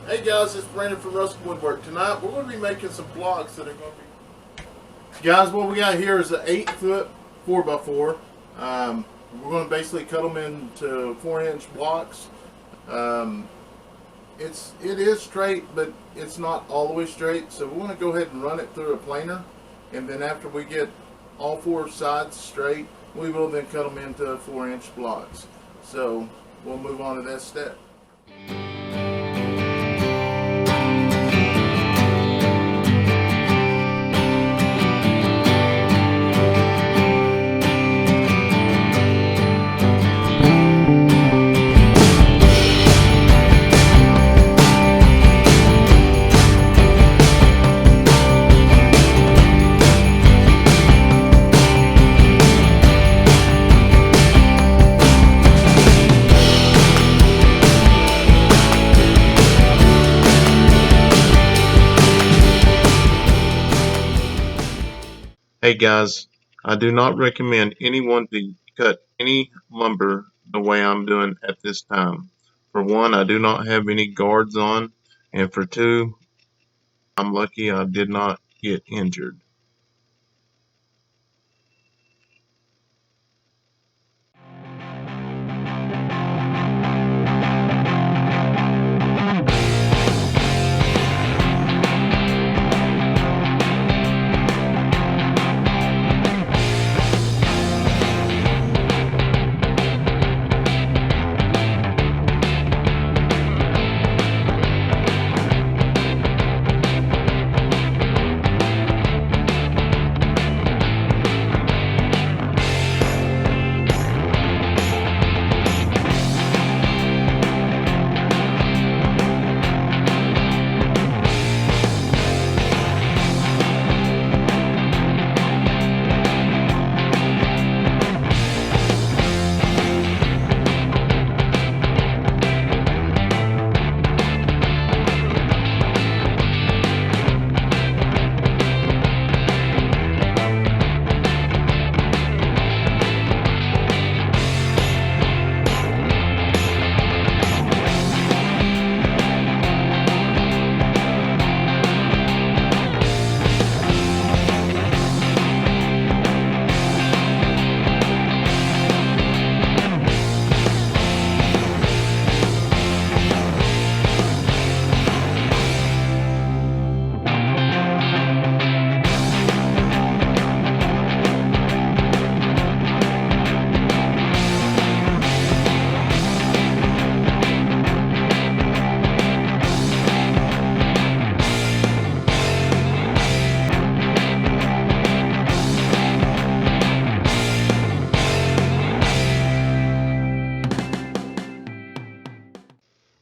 Hey guys, it's Brandon from Russell Woodwork. Tonight we're going to be making some blocks that are going to be... Guys, what we got here is an 8-foot 4x4. We're going to basically cut them into 4-inch blocks. It is straight, but it's not all the way straight. So we want to go ahead and run it through a planer. And then after we get all 4 sides straight, we will then cut them into 4-inch blocks. So we'll move on to that step. Hey guys, I do not recommend anyone to cut any lumber the way I'm doing at this time. For one, I do not have any guards on, and for two, I'm lucky I did not get injured.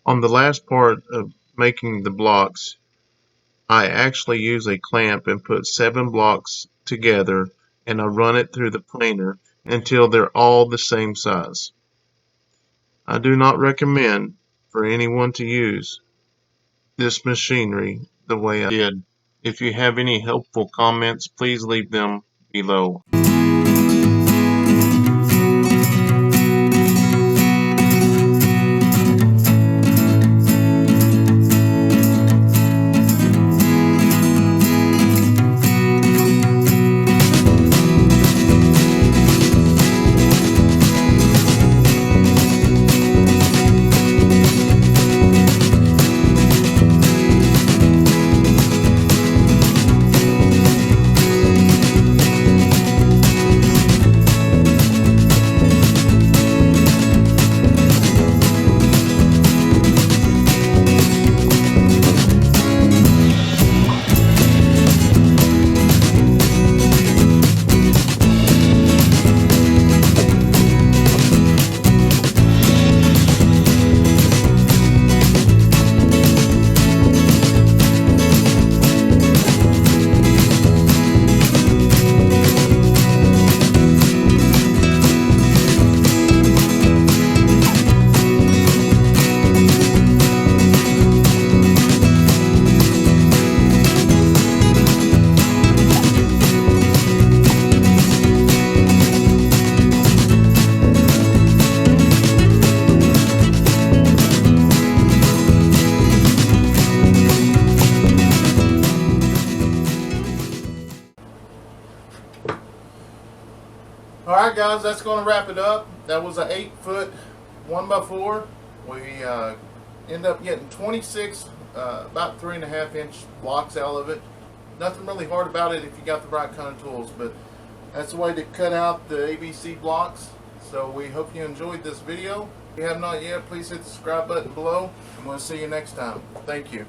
On the last part of making the blocks, I actually use a clamp and put 7 blocks together, and I run it through the planer until they're all the same size. I do not recommend for anyone to use this machinery the way I did. If you have any helpful comments, please leave them below. Alright guys, that's going to wrap it up. That was an 8-foot 1x4. We end up getting 26 about 3.5-inch blocks out of it. Nothing really hard about it if you got the right kind of tools, but that's the way to cut out the ABC blocks. So we hope you enjoyed this video. If you have not yet, please hit the subscribe button below, and we'll see you next time. Thank you.